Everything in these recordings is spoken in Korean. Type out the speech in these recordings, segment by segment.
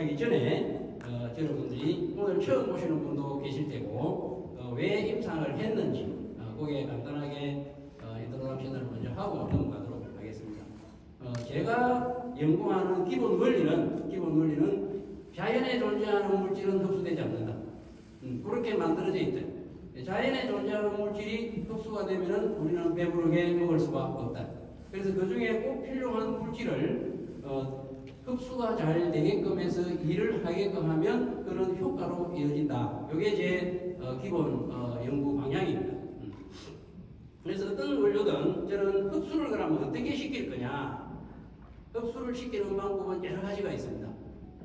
하기 전에 여러분들이 오늘 처음 보시는 분도 계실 테고 왜 임상을 했는지 거기에 간단하게 인트로덕션을 먼저 하고 넘어가도록 하겠습니다. 제가 연구하는 기본 원리는 자연에 존재하는 물질은 흡수되지 않는다. 그렇게 만들어져 있다. 자연에 존재하는 물질이 흡수가 되면은 우리는 배부르게 먹을 수가 없다. 그래서 그 중에 꼭 필요한 물질을 흡수가 잘 되게끔 해서 일을 하게끔 하면 그런 효과로 이어진다. 이게 제 기본 연구 방향입니다. 그래서 어떤 원료든 저는 흡수를 그러면 어떻게 시킬 거냐. 흡수를 시키는 방법은 여러 가지가 있습니다.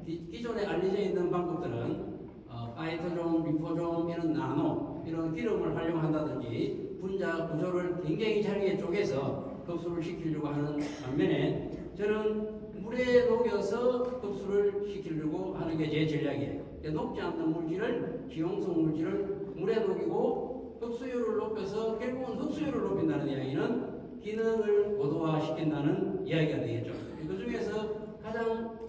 기존에 알려져 있는 방법들은 파이토존, 리포존, 이런 나노, 이런 기름을 활용한다든지 분자 구조를 굉장히 잘게 쪼개서 흡수를 시키려고 하는 반면에 저는 물에 녹여서 흡수를 시키려고 하는 게 제 전략이에요. 녹지 않는 물질을, 기용성 물질을 물에 녹이고 흡수율을 높여서 결국은 흡수율을 높인다는 이야기는 기능을 고도화시킨다는 이야기가 되겠죠. 그 중에서 가장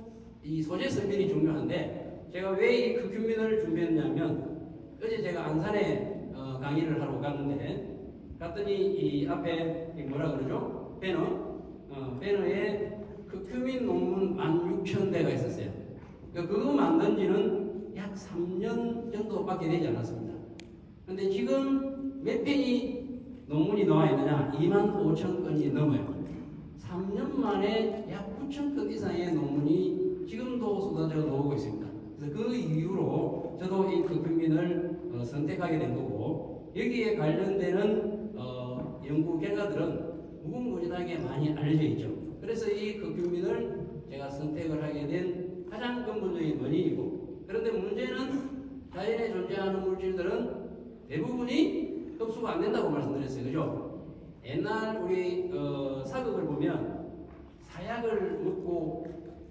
이 소재 설명이 중요한데 제가 왜 이 극균민을 준비했냐면 어제 제가 안산에 강의를 하러 갔더니 이 앞에 뭐라 그러죠? 배너에 극큐민 논문 16,000대가 있었어요. 그거 만든 지는 약 3년 정도밖에 되지 않았습니다. 근데 지금 몇 편이 논문이 나와 있느냐? 25,000건이 넘어요. 3년 만에 약 9,000건 이상의 논문이 지금도 쏟아져 나오고 있습니다. 그래서 그 이후로 저도 이 극균민을 선택하게 된 거고 여기에 관련되는 연구 결과들은 무궁무진하게 많이 알려져 있죠. 그래서 이 극균민을 제가 선택을 하게 된 가장 근본적인 원인이고 그런데 문제는 자연에 존재하는 물질들은 대부분이 흡수가 안 된다고 말씀드렸어요. 그죠? 옛날 우리 사극을 보면 사약을 먹고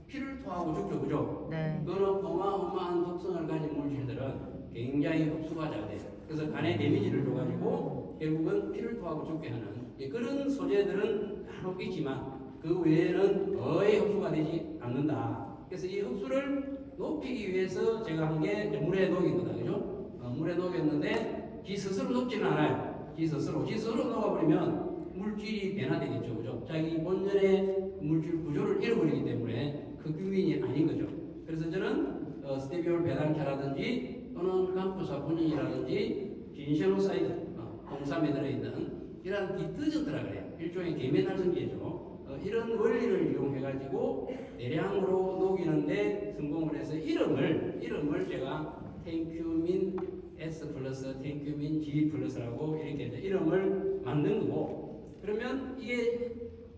피를 토하고 죽죠. 그죠? 네. 그런 어마어마한 독성을 가진 물질들은 굉장히 흡수가 잘 돼요. 그래서 간에 데미지를 줘가지고 결국은 피를 토하고 죽게 하는 그런 소재들은 간혹 있지만 그 외에는 거의 흡수가 되지 않는다. 그래서 이 흡수를 높이기 위해서 제가 한 게 물에 녹인 거다. 그죠? 물에 녹였는데 지 스스로 녹지는 않아요. 지 스스로 녹아버리면 물질이 변화되겠죠. 그죠? 자기 본연의 물질 구조를 잃어버리기 때문에 극균민이 아닌 거죠. 그래서 저는 스테비올 배당차라든지 또는 감포사포닌이라든지 진세노사이드, 홍삼에 들어있는 이러한 디터전트라 그래요. 일종의 계면활성제죠. 이런 원리를 이용해가지고 대량으로 녹이는데 성공을 해서 이름을 제가 텐큐민 S 플러스, 텐큐민 G 플러스라고 이렇게 이름을 만든 거고 그러면 이게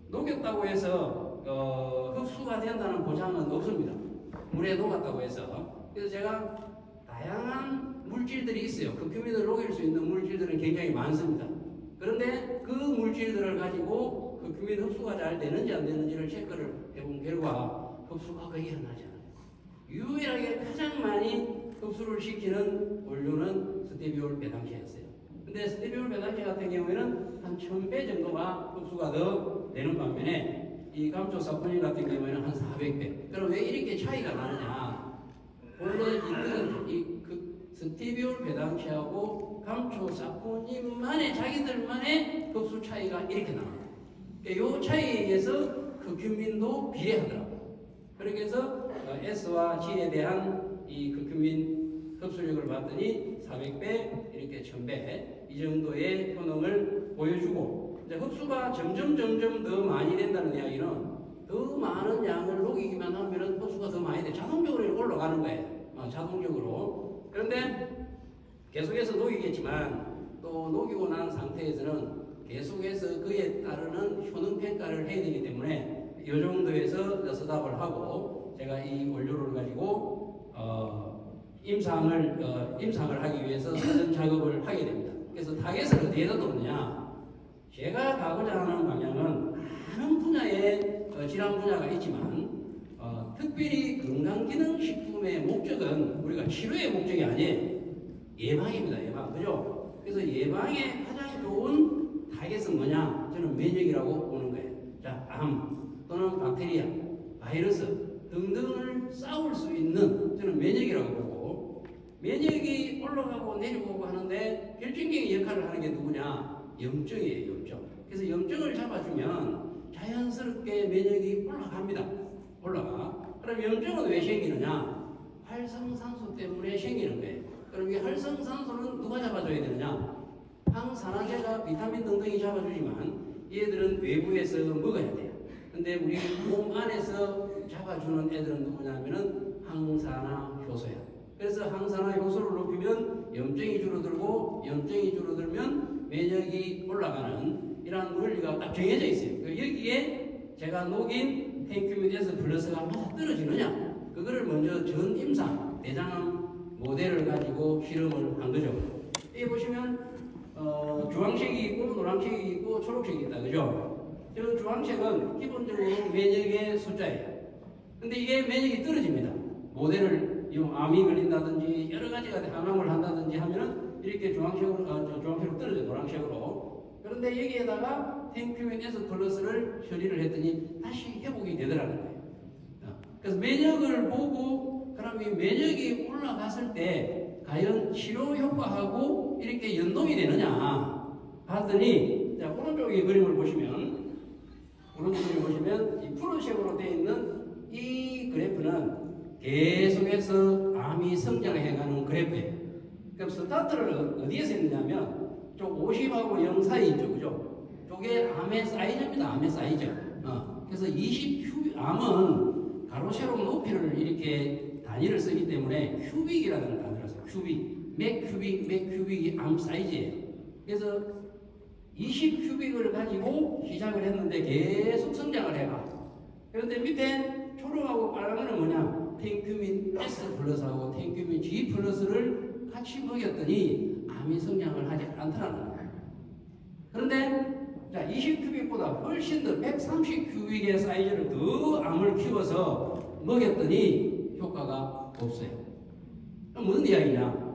녹였다고 해서 흡수가 된다는 보장은 없습니다. 물에 녹았다고 해서. 그래서 제가 다양한 물질들이 있어요. 극큐민을 녹일 수 있는 물질들은 굉장히 많습니다. 그런데 그 물질들을 가지고 극큐민 흡수가 잘 되는지 안 되는지를 체크를 해본 결과 흡수가 거의 일어나지 않아요. 유일하게 가장 많이 흡수를 시키는 원료는 스테비올 배당체였어요. 근데 스테비올 배당체 같은 경우에는 한 1000배 정도가 흡수가 더 되는 반면에 이 감초사포닌 같은 경우에는 한 400배. 그럼 왜 이렇게 차이가 나느냐? 원래 그 스테비올 배당체하고 감초사포닌만의 자기들만의 흡수 차이가 이렇게 나와요. 이 차이에 의해서 극균민도 비례하더라고요. 그렇게 해서 S와 G에 대한 이 극균민 흡수력을 봤더니 400배, 이렇게 1000배 이 정도의 효능을 보여주고 이제 흡수가 점점 더 많이 된다는 이야기는 더 많은 양을 녹이기만 하면 흡수가 더 많이 돼. 자동적으로 올라가는 거예요. 자동적으로. 그런데 계속해서 녹이겠지만 또 녹이고 난 상태에서는 계속해서 그에 따르는 효능 평가를 해야 되기 때문에 이 정도에서 스탑을 하고 제가 이 원료를 가지고 임상을 하기 위해서 사전 작업을 하게 됩니다. 그래서 타겟을 어디에다 놓느냐? 제가 가고자 하는 방향은 많은 분야의 질환 분야가 있지만 특별히 건강기능식품의 목적은 우리가 치료의 목적이 아니에요. 예방입니다. 예방. 그죠? 그래서 예방에 가장 좋은 타겟은 뭐냐? 저는 면역이라고 보는 거예요. 자, 암 또는 박테리아, 바이러스 등등을 싸울 수 있는 저는 면역이라고 보고, 면역이 올라가고 내려오고 하는데 결정적인 역할을 하는 게 누구냐? 염증이에요, 염증. 그래서 염증을 잡아주면 자연스럽게 면역이 올라갑니다. 올라가. 그럼 염증은 왜 생기느냐? 활성산소 때문에 생기는 거예요. 그럼 이 활성산소는 누가 잡아줘야 되느냐? 항산화제가 비타민 등등이 잡아주지만 얘들은 외부에서 먹어야 돼요. 근데 우리 몸 안에서 잡아주는 애들은 누구냐면은 항산화 효소야. 그래서 항산화 효소를 높이면 염증이 줄어들고, 염증이 줄어들면 면역이 올라가는 이러한 원리가 딱 정해져 있어요. 여기에 제가 녹인 텐큐민 S 플러스가 맞아 떨어지느냐? 그거를 먼저 전 임상 대장암 모델을 가지고 실험을 한 거죠. 여기 보시면 주황색이 있고 노란색이 있고 초록색이 있다, 그죠? 저 주황색은 기본적으로 면역의 숫자예요. 근데 이게 면역이 떨어집니다. 모델을 암이 걸린다든지 여러 가지가 항암을 한다든지 하면은 이렇게 주황색으로 떨어져, 노란색으로. 그런데 여기에다가 텐큐민 S 플러스를 처리를 했더니 다시 회복이 되더라는 거예요. 그래서 면역을 보고, 그럼 이 면역이 올라갔을 때 과연 치료 효과하고 이렇게 연동이 되느냐 봤더니, 자, 오른쪽에 그림을 보시면, 이 푸른색으로 되어 있는 이 그래프는 계속해서 암이 성장해가는 그래프예요. 그럼 스타트를 어디에서 했느냐면 좀 50하고 0 사이 있죠, 그죠? 저게 암의 사이즈입니다. 암의 사이즈. 그래서 20 암은 가로 세로 높이를 이렇게 단위를 쓰기 때문에 큐빅이라는 단어를 써요. 큐빅, 맥 큐빅이 암 사이즈예요. 그래서 20 큐빅을 가지고 시작을 했는데 계속 성장을 해가. 그런데 밑에 초록하고 빨간은 뭐냐? 텐큐민 S 플러스하고 텐큐민 G 플러스를 같이 먹였더니 암이 성장을 하지 않더라는 거예요. 그런데 자, 20큐빅보다 훨씬 더 130큐빅의 사이즈를 더 암을 키워서 먹였더니 효과가 없어요. 그럼 무슨 이야기냐?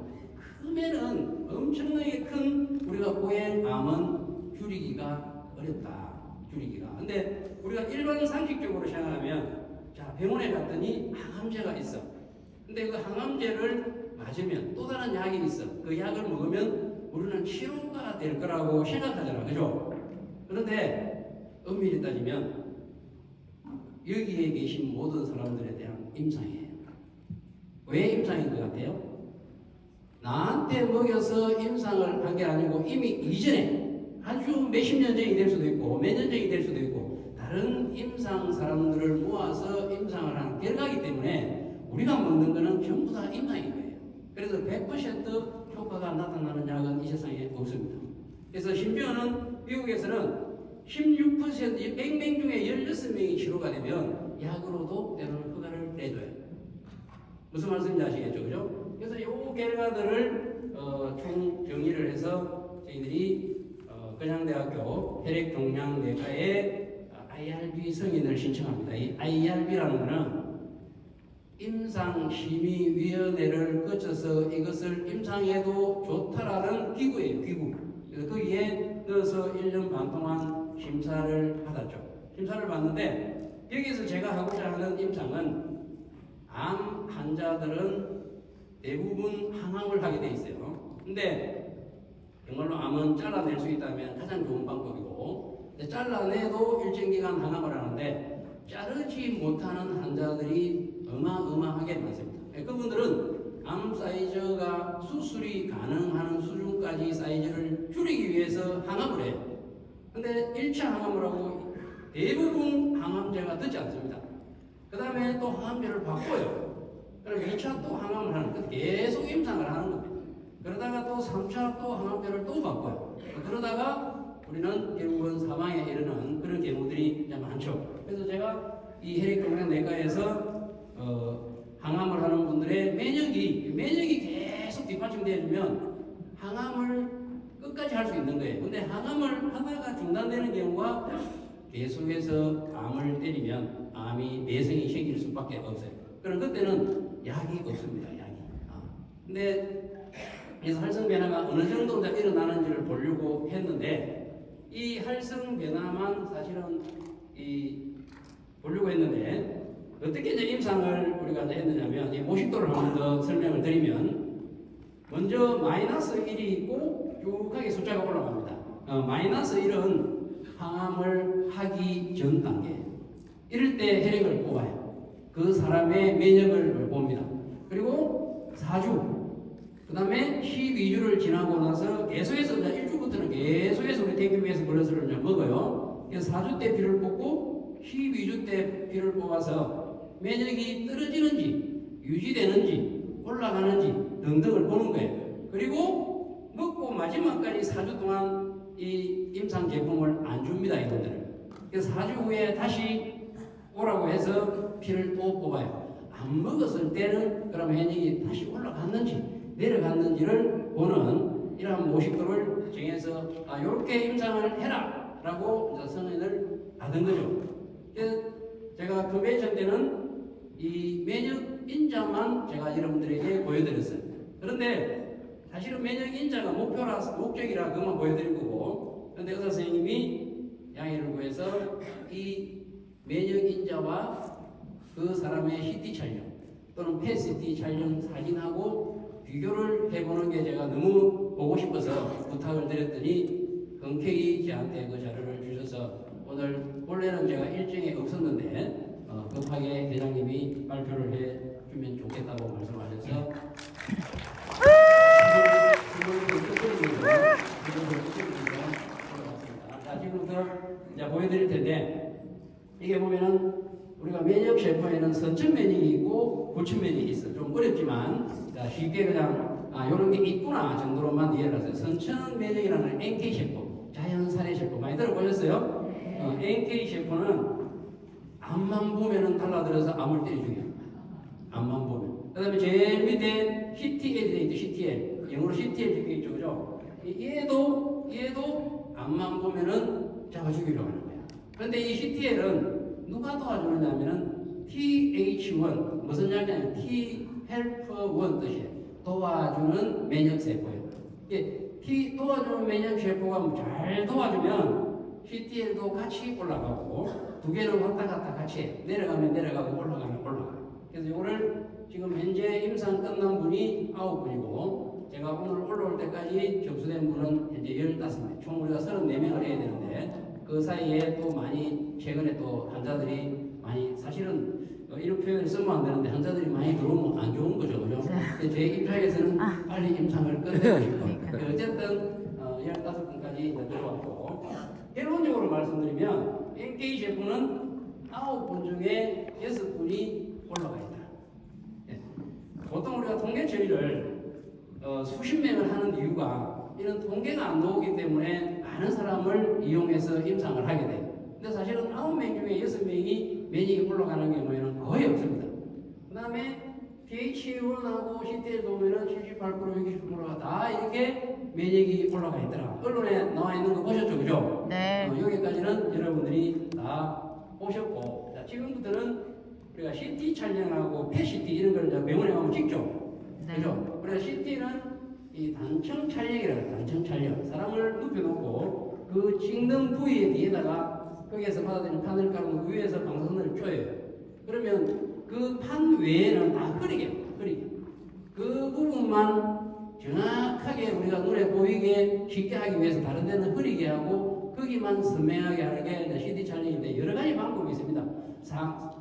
크면은 엄청나게 큰 우리가 보행 암은 줄이기가 어렵다. 줄이기가. 근데 우리가 일반 상식적으로 생각하면, 자, 병원에 갔더니 항암제가 있어. 근데 그 항암제를 맞으면 또 다른 약이 있어. 그 약을 먹으면 우리는 치료가 될 거라고 생각하잖아, 그죠? 그런데 엄밀히 따지면 여기에 계신 모든 사람들에 대한 임상이에요. 왜 임상인 것 같아요? 나한테 먹여서 임상을 한 게 아니고 이미 이전에 아주 몇십 년 전이 될 수도 있고 몇 년 전이 될 수도 있고 다른 임상 사람들을 모아서 임상을 한 결과이기 때문에 우리가 먹는 거는 전부 다 임상인 거예요. 그래서 100% 효과가 나타나는 약은 이 세상에 없습니다. 그래서 심지어는 미국에서는 16% 100명 중에 16명이 치료가 되면 약으로도 때로는 허가를 내줘요. 무슨 말씀인지 아시겠죠? 그죠? 그래서 이 결과들을 총 정리를 해서 저희들이 건양대학교 혈액종양내과에 IRB 승인을 신청합니다. 이 IRB라는 것은 임상심의위원회를 거쳐서 이것을 임상해도 좋다라는 기구예요. 기구. 그래서 거기에 넣어서 1년 반 동안 심사를 받았죠. 심사를 받는데 여기서 제가 하고자 하는 임상은 암 환자들은 대부분 항암을 하게 돼 있어요. 근데 정말로 암은 잘라낼 수 있다면 가장 좋은 방법이고, 잘라내도 일정 기간 항암을 하는데 자르지 못하는 환자들이 어마어마하게 많습니다. 그분들은 암 사이즈가 수술이 가능한 수준까지 사이즈를 줄이기 위해서 항암을 해요. 근데 1차 항암을 하고 대부분 항암제가 듣지 않습니다. 그 다음에 또 항암제를 바꿔요. 그럼 2차 또 항암을 하는 거예요. 계속 임상을 하는 겁니다. 그러다가 또 3차 또 항암제를 또 바꿔요. 그러다가 우리는 결국은 사망에 이르는 그런 경우들이 많죠. 그래서 제가 이 혈액종양내과에서 항암을 하는 분들의 면역이 계속 뒷받침되어주면 항암을 끝까지 할 수 있는 거예요. 근데 항암을 하다가 중단되는 경우가 계속해서 암을 때리면 암이 내성이 생길 수밖에 없어요. 그럼 그때는 약이 없습니다. 약이. 근데 그래서 활성 변화가 어느 정도 일어나는지를 보려고 했는데 이 활성 변화만 사실은 보려고 했는데 어떻게 이제 임상을 우리가 이제 했느냐면 이 모식도를 한 번 더 설명을 드리면 먼저 마이너스 1이 있고 쭉 하게 숫자가 올라갑니다. 마이너스 1은 항암을 하기 전 단계예요. 이럴 때 혈액을 뽑아요. 그 사람의 면역을 봅니다. 그리고 4주, 그 다음에 12주를 지나고 나서 계속해서 1주부터는 계속해서 우리 대규모에서 블러스를 먹어요. 그래서 4주 때 피를 뽑고 12주 때 피를 뽑아서 면역이 떨어지는지 유지되는지 올라가는지 등등을 보는 거예요. 그리고 먹고 마지막까지 4주 동안 이 임상 제품을 안 줍니다, 이분들은. 그래서 4주 후에 다시 오라고 해서 피를 또 뽑아요. 안 먹었을 때는 그럼 면역이 다시 올라갔는지 내려갔는지를 보는 이러한 모식도를 정해서 이렇게 임상을 해라 라고 승인을 받은 거죠. 그래서 제가 컨벤션 때는 이 면역 인자만 제가 여러분들에게 보여드렸어요. 그런데 사실은 면역 인자가 목적이라 그것만 보여드린 거고, 그런데 의사 선생님이 양해를 구해서 이 면역 인자와 그 사람의 CT 촬영 또는 PET-CT 촬영 사진하고 비교를 해보는 게 제가 너무 보고 싶어서 부탁을 드렸더니 흔쾌히 저한테 그 자료를 주셔서 오늘 원래는 제가 일정에 없었는데 급하게 회장님이 발표를 해주면 좋겠다고 말씀하셔서 자, 지금부터 이제 보여드릴 텐데 이게 보면은 우리가 면역 세포에는 선천 면역이 있고 불천 면역이 있어. 좀 어렵지만 자, 쉽게 그냥 이런 게 있구나 정도로만 이해를 하세요. 선천 면역이라는 NK 세포, 자연살해 세포 많이 들어보셨어요? NK 세포는 앞만 보면은 달라들어서 암을 때려 죽여요. 앞만 보면. 그 다음에 제일 밑에 CTL이 있죠. CTL. 영어로 CTL 적혀 있죠. 그죠? 얘도 앞만 보면은 잡아 죽이려고 하는 거야. 그런데 이 CTL은 누가 도와주느냐 하면은 TH1 무슨 약이냐면 T 헬퍼 1 뜻이에요. 도와주는 면역세포예요. 이게 도와주는 면역세포가 잘 도와주면 CTL도 같이 올라가고 두 개는 왔다 갔다 같이 해요. 내려가면 내려가고 올라가면 올라가요. 그래서 이거를 지금 현재 임상 끝난 분이 9분이고 제가 오늘 올라올 때까지 접수된 분은 현재 15명. 총 우리가 34명을 해야 되는데 그 사이에 또 많이 최근에 또 환자들이 많이 사실은 이런 표현을 쓰면 안 되는데 환자들이 많이 들어오면 안 좋은 거죠. 그죠? 제 입장에서는 빨리 임상을 끝내고 싶어요. 어쨌든 15분까지 이제 들어왔고 결론적으로 말씀드리면 NK 제품은 9분 중에 6분이 올라가 있다. 예. 보통 우리가 통계 처리를 수십 명을 하는 이유가 이런 통계가 안 나오기 때문에 많은 사람을 이용해서 임상을 하게 돼요. 근데 사실은 9명 중에 6명이 면역이 올라가는 경우에는 거의 없습니다. 그 다음에 TH1하고 CTL 보면은 78%, 60%가 다 이렇게 면역이 올라가 있더라. 언론에 나와 있는 거 보셨죠? 그죠? 네. 여기까지는 여러분들이 다 보셨고, 자, 지금부터는 우리가 CT 촬영하고 PET-CT 이런 걸 이제 병원에 가면 찍죠? 네. 그죠? 그래서 CT는 이 단청 촬영이라고 해요. 단청 촬영. 사람을 눕혀놓고 그 찍는 부위 뒤에다가 거기에서 받아들인 판을 깔고 위에서 방사선을 쬐요. 그러면 그 판 외에는 다 흐리게. 그 부분만 정확하게 우리가 눈에 보이게 쉽게 하기 위해서 다른 데는 흐리게 하고 거기만 선명하게 하는 게 CT 촬영인데 여러 가지 방법이 있습니다.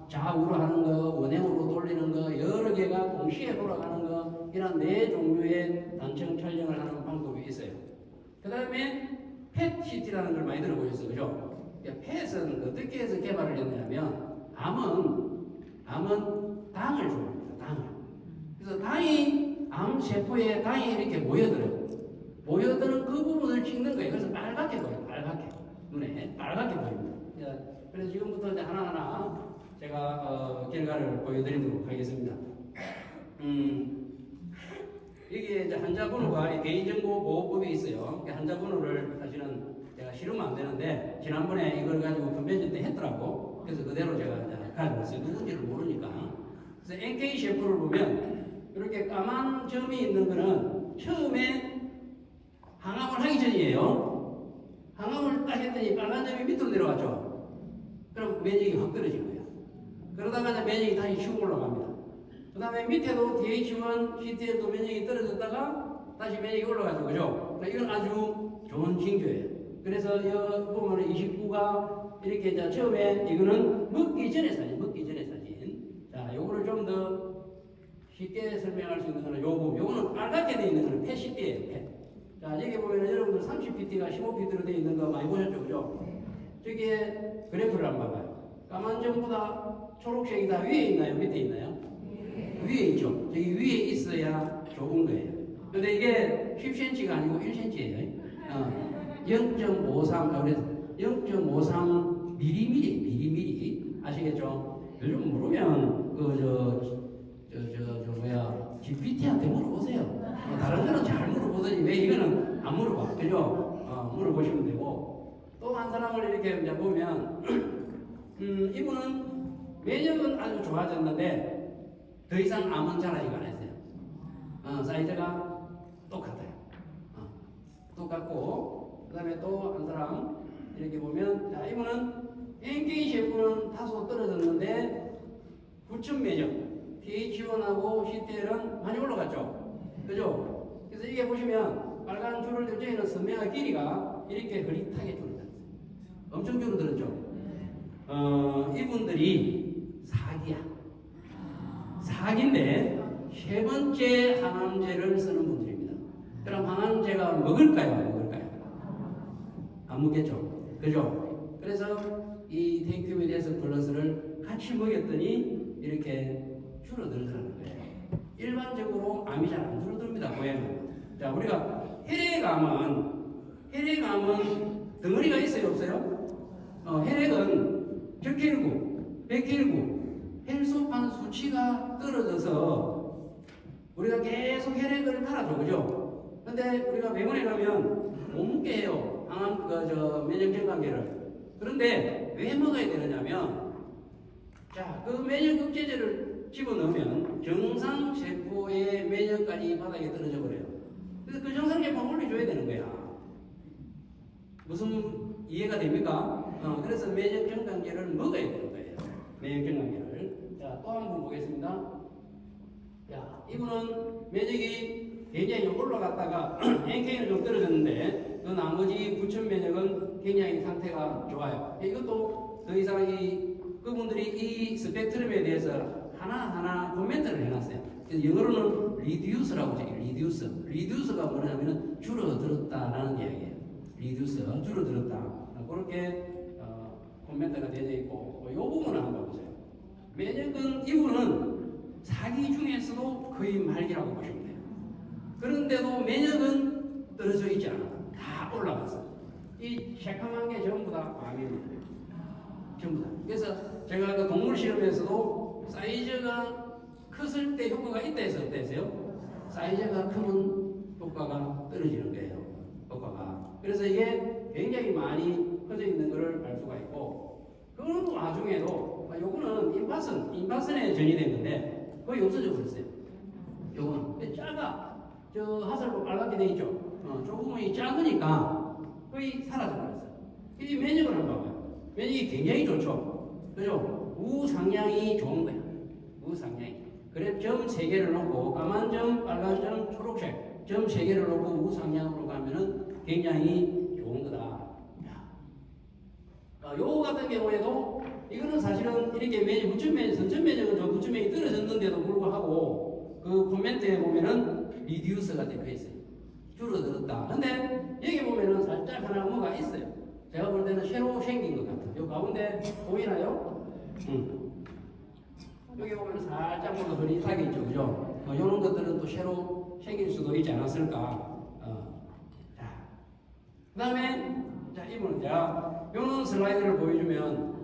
좌우로 하는 거, 원형으로 돌리는 거, 여러 개가 동시에 돌아가는 거, 이런 네 종류의 단청 촬영을 하는 방법이 있어요. 그 다음에 PET-CT라는 걸 많이 들어보셨어요. 그죠? PET은 어떻게 해서 개발을 했냐면 암은 당을 좋아합니다. 당을. 그래서 암 세포에 당이 이렇게 모여들어요. 모여드는 그 부분을 찍는 거예요. 그래서 빨갛게 보여요. 눈에 빨갛게 보입니다. 그래서 지금부터 이제 하나하나 제가 결과를 보여드리도록 하겠습니다. 여기에 이제 환자번호가 개인정보보호법이 있어요. 환자번호를 사실은 제가 실으면 안 되는데 지난번에 이걸 가지고 컨벤션 때 했더라고. 그래서 그대로 제가 이제 가지고 있어요. 누군지를 모르니까. 그래서 NK 셰프를 보면 이렇게 까만 점이 있는 거는 처음에 항암을 하기 전이에요. 항암을 딱 했더니 빨간 점이 밑으로 내려왔죠. 그럼 면역이 확 떨어진 거예요. 그러다가 이제 면역이 다시 치고 올라갑니다. 그 다음에 밑에도 DH1, CTL도 면역이 떨어졌다가 다시 면역이 올라가죠. 그죠? 그러니까 이건 아주 좋은 징조예요. 그래서 여기 보면 29가 이렇게 이제 처음에 이거는 먹기 전에 사진, 먹기 전에 사진. 자, 요거를 좀 더 쉽게 설명할 수 있는 거는 요거는 빨갛게 되어 있는 거는 PET-CT예요, PET. 자, 여기 보면 여러분들 30pt가 15pt로 되어 있는 거 많이 보셨죠, 그죠? 저기에 그래프를 한번 봐봐요. 까만 점보다 초록색이 다 위에 있나요? 밑에 있나요? 위에 있죠. 저기 위에 있어야 좋은 거예요. 근데 이게 10cm가 아니고 1cm예요. 0.53, 그래서 0.53mm 아시겠죠? 요즘 물으면 GPT한테 물어보세요. 다른 거는 잘 물어보더니 왜 이거는 안 물어봐, 그죠? 물어보시면 되고. 또 한 사람을 이렇게 이제 보면 이분은 면역은 아주 좋아졌는데 더 이상 암은 자라지가 않았어요. 사이즈가 똑같아요. 똑같고, 그 다음에 또 한 사람 이렇게 보면, 자, 이분은 NK 셰프는 다소 떨어졌는데 구천 면역 TH1하고 CTL은 많이 올라갔죠. 그죠? 그래서 이게 보시면 빨간 줄을 저희는 선명한 길이가 이렇게 흐릿하게 줄어들었어요. 엄청 줄어들었죠. 이분들이 사기인데 세 번째 항암제를 쓰는 분들입니다. 그럼 항암제가 먹을까요? 안 먹을까요? 안 먹겠죠. 그죠? 그래서 이 텐큐미데스 플러스를 같이 먹였더니 이렇게 줄어들더라는 거예요. 일반적으로 암이 잘 안 줄어듭니다. 모양은. 자, 우리가 혈액암은 덩어리가 있어요, 없어요? 혈액은 적혈구, 백혈구, 혈소판 수치가 떨어져서 우리가 계속 혈액을 팔아줘, 그죠? 근데 우리가 병원에 가면 못 먹게 해요. 면역증강제를. 그런데 왜 먹어야 되느냐면, 자, 그 면역억제제를 집어넣으면 정상세포의 면역까지 바닥에 떨어져 버려요. 그래서 그 정상세포를 올려줘야 되는 거야. 무슨 이해가 됩니까? 그래서 면역증강제를 먹어야 되는 거예요. 면역증강제를. 자, 또 한 번 보겠습니다. 자, 이분은 면역이 굉장히 올라갔다가 NK는 좀 떨어졌는데 그 나머지 부천 면역은 굉장히 상태가 좋아요. 이것도 더 이상 그분들이 이 스펙트럼에 대해서 하나하나 코멘트를 해놨어요. 그래서 영어로는 reduce라고 적혀요. reduce가 뭐냐면 줄어들었다라는 이야기예요. reduce, 줄어들었다. 그렇게 코멘트가 되어 있고, 이 부분을 한번 보세요. 면역은 이분은 사기 중에서도 거의 말기라고 보시면 돼요. 그런데도 면역은 떨어져 있지 않아. 다 올라갔어. 이 새까만 게 전부 다 암입니다. 전부 다. 그래서 제가 그 동물 실험에서도 사이즈가 컸을 때 효과가 있다 해서 어땠어요? 사이즈가 크면 효과가 떨어지는 거예요. 효과가. 그래서 이게 굉장히 많이 커져 있는 것을 알 수가 있고, 그 와중에도 요거는 임파선에 전이된 건데 거의 없어져 버렸어요. 요거는 작아. 저 하설도 빨갛게 돼 있죠. 조금이 작으니까 거의 사라져 버렸어요. 이 면역을 한번 봐봐요. 면역이 굉장히 좋죠. 그죠? 우상향이 좋은 거야. 우상향이. 그래 점 3개를 놓고 까만 점, 빨간 점, 초록색 점 3개를 놓고 우상향으로 가면은 굉장히 좋은 거다. 요 같은 경우에도 이거는 사실은 이렇게 선천 면역은 좀 부천 면역이 떨어졌는데도 불구하고 그 코멘트에 보면은 리듀스가 되어 있어요. 줄어들었다. 근데 여기 보면은 살짝 하나 뭐가 있어요. 제가 볼 때는 새로 생긴 것 같아요. 요 가운데 보이나요? 여기 보면 살짝 뭔가 흐릿하게 있죠, 그죠? 이런 것들은 또 새로 생길 수도 있지 않았을까. 자, 그 다음에 자, 이분은 제가 이런 슬라이드를 보여주면